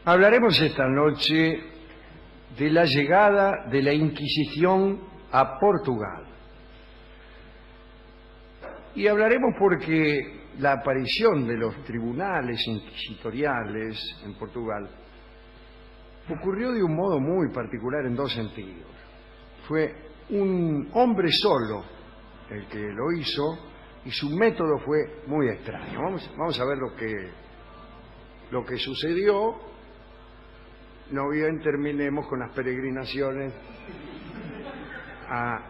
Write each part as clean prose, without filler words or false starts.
Hablaremos esta noche de la llegada de la Inquisición a Portugal. Y hablaremos porque la aparición de los tribunales inquisitoriales en Portugal ocurrió de un modo muy particular en dos sentidos. Fue un hombre solo el que lo hizo y su método fue muy extraño. Vamos a ver lo que sucedió. No bien terminemos con las peregrinaciones a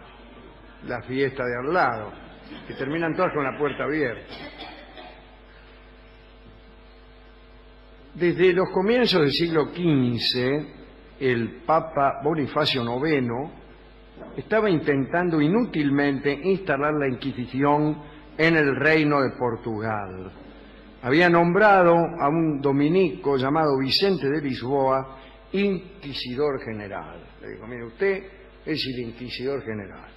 la fiesta de al lado, que terminan todas con la puerta abierta. Desde los comienzos del siglo XV, el Papa Bonifacio IX estaba intentando inútilmente instalar la Inquisición en el Reino de Portugal. Había nombrado a un dominico llamado Vicente de Lisboa inquisidor general. Le dijo, mire, usted es el inquisidor general.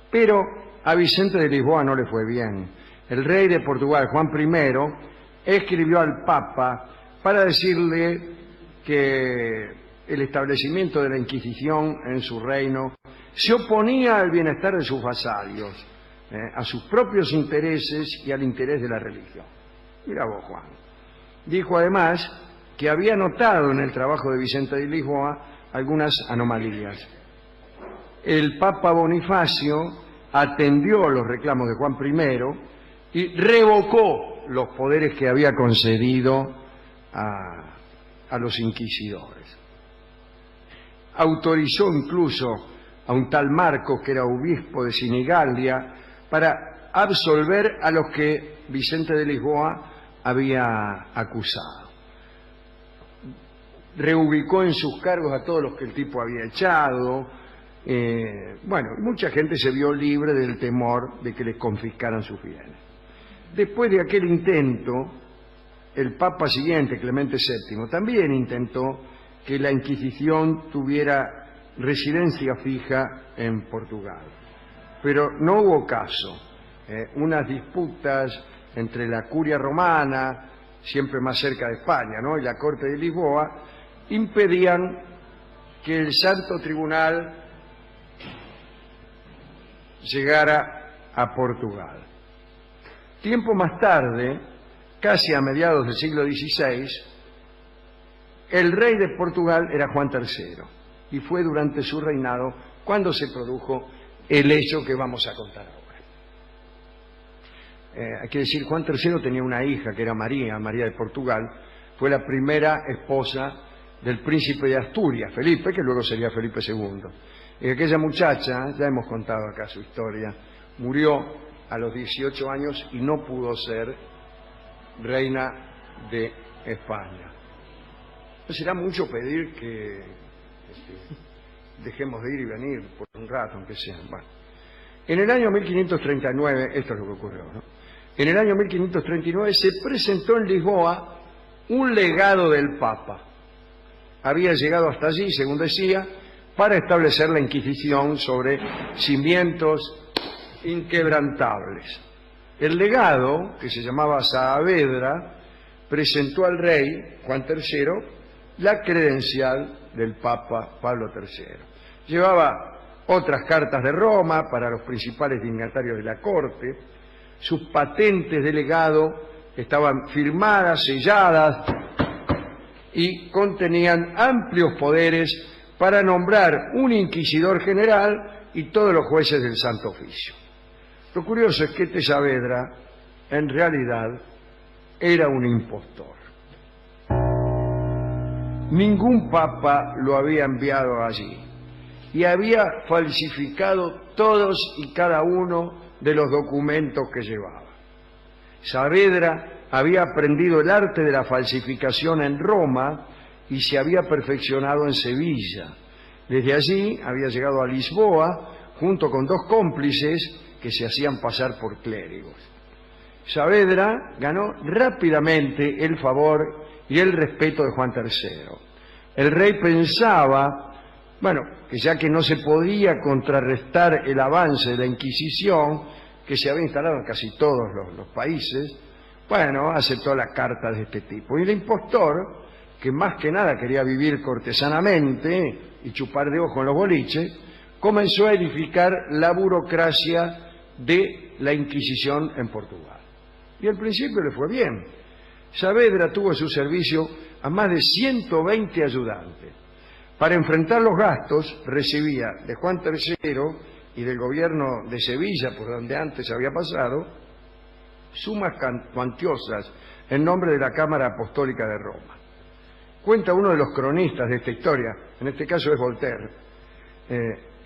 Pero a Vicente de Lisboa no le fue bien. El rey de Portugal, Juan I, escribió al Papa para decirle que el establecimiento de la Inquisición en su reino se oponía al bienestar de sus vasallos, a sus propios intereses y al interés de la religión. Mira vos, Juan. Dijo además que había notado en el trabajo de Vicente de Lisboa algunas anomalías. El Papa Bonifacio atendió los reclamos de Juan I y revocó los poderes que había concedido a los inquisidores. Autorizó incluso a un tal Marcos, que era obispo de Sinigalia, para absolver a los que Vicente de Lisboa había acusado. Reubicó en sus cargos a todos los que el tipo había echado. Mucha gente se vio libre del temor de que les confiscaran sus bienes. Después de aquel intento, el Papa siguiente, Clemente VII, también intentó que la Inquisición tuviera residencia fija en Portugal. Pero no hubo caso. Unas disputas entre la curia romana, siempre más cerca de España, ¿no?, y la corte de Lisboa, impedían que el Santo Tribunal llegara a Portugal. Tiempo más tarde, casi a mediados del siglo XVI, el rey de Portugal era Juan III, y fue durante su reinado cuando se produjo el hecho que vamos a contar ahora. Hay que decir, Juan III tenía una hija que era María de Portugal, fue la primera esposa del príncipe de Asturias, Felipe, que luego sería Felipe II. Y aquella muchacha, ya hemos contado acá su historia, murió a los 18 años y no pudo ser reina de España. No será mucho pedir que dejemos de ir y venir por un rato, aunque sea. Bueno. En el año 1539, esto es lo que ocurrió, ¿no? En el año 1539 se presentó en Lisboa un legado del Papa. Había llegado hasta allí, según decía, para establecer la Inquisición sobre cimientos inquebrantables. El legado, que se llamaba Saavedra, presentó al rey, Juan III, la credencial del Papa Pablo III. Llevaba otras cartas de Roma para los principales dignatarios de la corte. Sus patentes de legado estaban firmadas, selladas, y contenían amplios poderes para nombrar un inquisidor general y todos los jueces del Santo Oficio. Lo curioso es que este Saavedra, en realidad, era un impostor. Ningún papa lo había enviado allí y había falsificado todos y cada uno de los documentos que llevaba. Saavedra había aprendido el arte de la falsificación en Roma y se había perfeccionado en Sevilla. Desde allí había llegado a Lisboa junto con dos cómplices que se hacían pasar por clérigos. Saavedra ganó rápidamente el favor y el respeto de Juan III. El rey pensaba, que ya que no se podía contrarrestar el avance de la Inquisición, que se había instalado en casi todos los países, aceptó la carta de este tipo. Y el impostor que más que nada quería vivir cortesanamente y chupar de ojo en los boliches, comenzó a edificar la burocracia de la Inquisición en Portugal. Y al principio le fue bien. Saavedra tuvo a su servicio a más de 120 ayudantes. Para enfrentar los gastos recibía de Juan III y del gobierno de Sevilla, por donde antes había pasado, sumas cuantiosas en nombre de la Cámara Apostólica de Roma. Cuenta uno de los cronistas de esta historia, en este caso es Voltaire,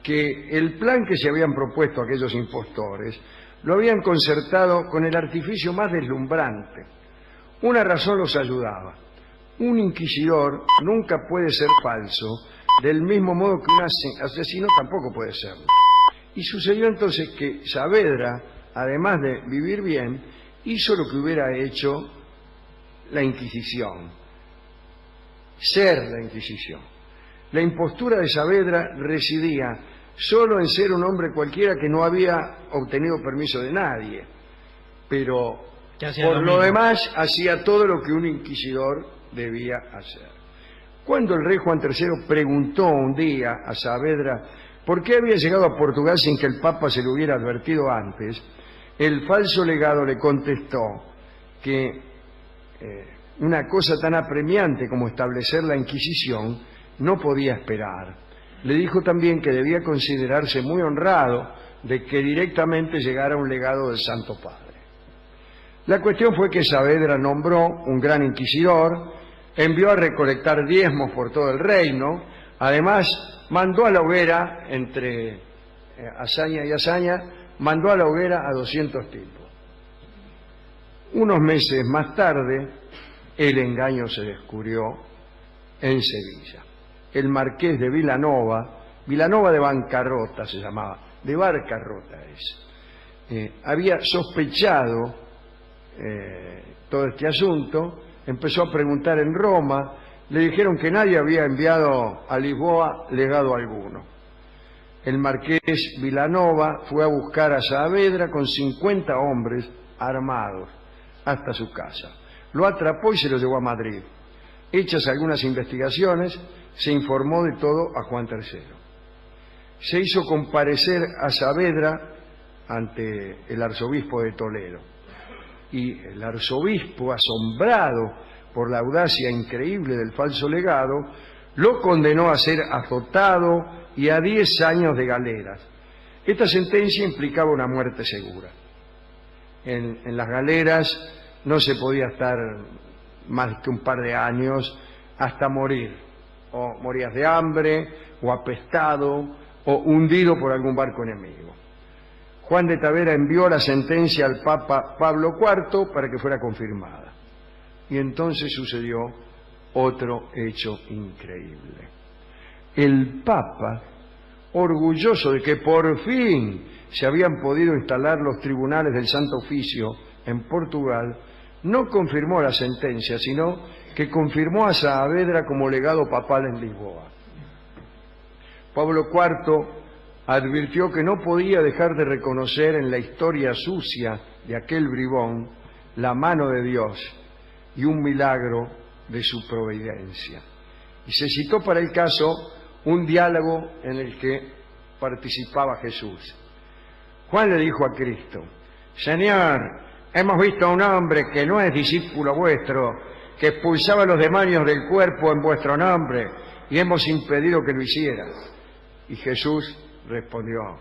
que el plan que se habían propuesto aquellos impostores lo habían concertado con el artificio más deslumbrante. Una razón los ayudaba: un inquisidor nunca puede ser falso, del mismo modo que un asesino tampoco puede serlo. Y sucedió entonces que Saavedra, además de vivir bien, hizo lo que hubiera hecho la Inquisición: ser la Inquisición. La impostura de Saavedra residía solo en ser un hombre cualquiera que no había obtenido permiso de nadie, pero por lo demás hacía todo lo que un inquisidor debía hacer. Cuando el rey Juan III preguntó un día a Saavedra por qué había llegado a Portugal sin que el Papa se lo hubiera advertido antes, el falso legado le contestó que una cosa tan apremiante como establecer la Inquisición no podía esperar. Le dijo también que debía considerarse muy honrado de que directamente llegara un legado del Santo Padre. La cuestión fue que Saavedra nombró un gran inquisidor, envió a recolectar diezmos por todo el reino, además mandó a la hoguera, entre hazaña y hazaña, mandó a la hoguera a 200 tipos. Unos meses más tarde, el engaño se descubrió en Sevilla. El marqués de Vilanova de bancarrota se llamaba, de bancarrota había sospechado todo este asunto, empezó a preguntar en Roma, le dijeron que nadie había enviado a Lisboa legado alguno. El marqués Vilanova fue a buscar a Saavedra con 50 hombres armados hasta su casa. Lo atrapó y se lo llevó a Madrid. Hechas algunas investigaciones, se informó de todo a Juan III. Se hizo comparecer a Saavedra ante el arzobispo de Toledo. Y el arzobispo, asombrado por la audacia increíble del falso legado, lo condenó a ser azotado y a 10 años de galeras. Esta sentencia implicaba una muerte segura. En las galeras no se podía estar más que un par de años hasta morir. O morías de hambre, o apestado, o hundido por algún barco enemigo. Juan de Tavera envió la sentencia al Papa Pablo IV para que fuera confirmada. Y entonces sucedió otro hecho increíble. El Papa, orgulloso de que por fin se habían podido instalar los tribunales del Santo Oficio en Portugal, no confirmó la sentencia, sino que confirmó a Saavedra como legado papal en Lisboa. Pablo IV advirtió que no podía dejar de reconocer en la historia sucia de aquel bribón la mano de Dios y un milagro de su providencia. Y se citó para el caso un diálogo en el que participaba Jesús. Juan le dijo a Cristo: Señor, hemos visto a un hombre que no es discípulo vuestro, que expulsaba a los demonios del cuerpo en vuestro nombre, y hemos impedido que lo hiciera. Y Jesús respondió: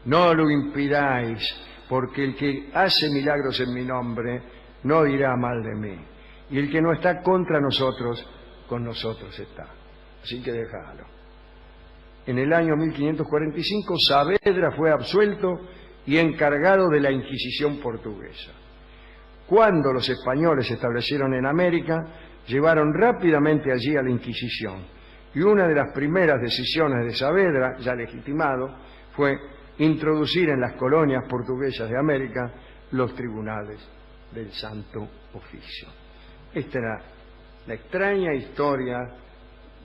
no lo impidáis, porque el que hace milagros en mi nombre no dirá mal de mí, y el que no está contra nosotros, con nosotros está. Así que déjalo. En el año 1545 Saavedra fue absuelto y encargado de la Inquisición portuguesa. Cuando los españoles se establecieron en América, llevaron rápidamente allí a la Inquisición, y una de las primeras decisiones de Saavedra, ya legitimado, fue introducir en las colonias portuguesas de América los tribunales del Santo Oficio. Esta era la extraña historia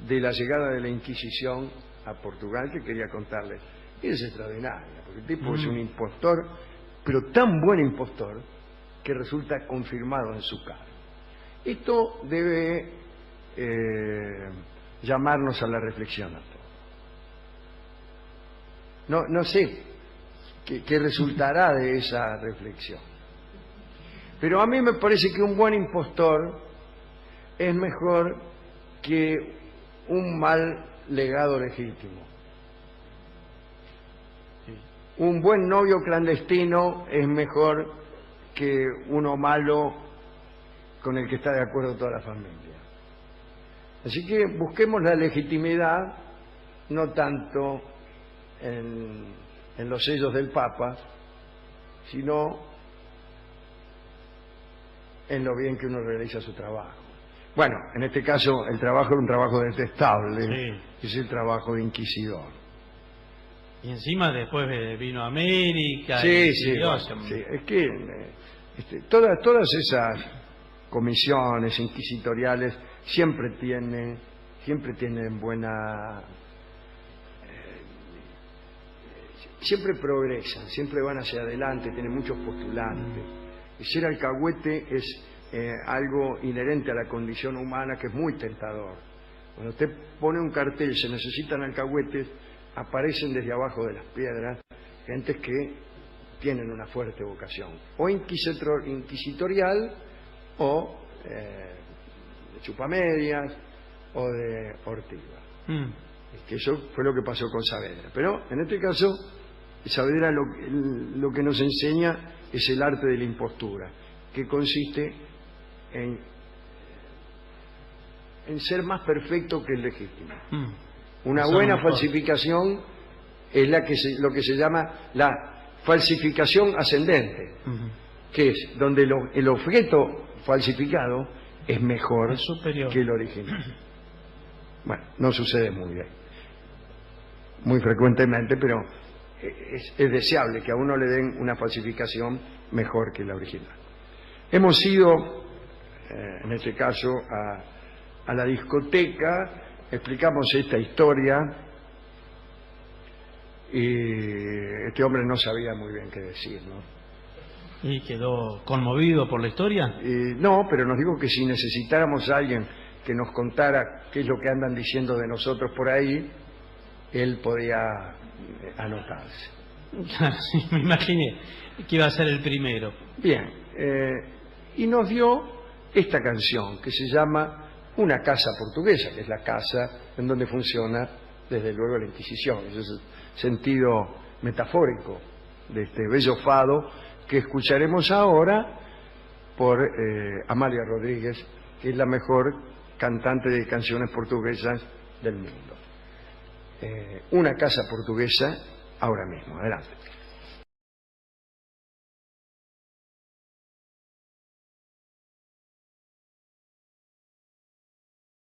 de la llegada de la Inquisición a Portugal que quería contarles. Y es extraordinaria, porque el tipo es un impostor, pero tan buen impostor que resulta confirmado en su cargo. Esto debe llamarnos a la reflexión a todos. No sé qué resultará de esa reflexión. Pero a mí me parece que un buen impostor es mejor que un mal legado legítimo. Un buen novio clandestino es mejor que uno malo con el que está de acuerdo toda la familia. Así que busquemos la legitimidad no tanto en los sellos del Papa, sino en lo bien que uno realiza su trabajo. Bueno, en este caso el trabajo era un trabajo detestable, que es el trabajo de inquisidor. Y encima después vino América. Sí, es que todas esas comisiones inquisitoriales siempre tienen buena... siempre progresan, siempre van hacia adelante, tienen muchos postulantes. Y ser alcahuete es algo inherente a la condición humana que es muy tentador. Cuando usted pone un cartel, se necesitan alcahuetes, aparecen desde abajo de las piedras gentes que tienen una fuerte vocación, o inquisitorial, o de chupamedias, o de ortiga. Que eso fue lo que pasó con Saavedra. Pero en este caso, Saavedra lo que nos enseña es el arte de la impostura, que consiste en ser más perfecto que el legítimo. Una buena falsificación es lo que se llama la falsificación ascendente, que es donde el objeto falsificado es mejor que el original. Bueno, no sucede muy frecuentemente, pero es deseable que a uno le den una falsificación mejor que la original. Hemos ido, en este caso, a la discoteca, explicamos esta historia y este hombre no sabía muy bien qué decir, ¿no? ¿Y quedó conmovido por la historia? No, pero nos dijo que si necesitáramos a alguien que nos contara qué es lo que andan diciendo de nosotros por ahí, él podía anotarse. Claro, sí, me imaginé que iba a ser el primero. Bien, y nos dio esta canción que se llama Una casa portuguesa, que es la casa en donde funciona desde luego la Inquisición. Ese es el sentido metafórico de este bello fado que escucharemos ahora por Amalia Rodríguez, que es la mejor cantante de canciones portuguesas del mundo. Una casa portuguesa, ahora mismo. Adelante.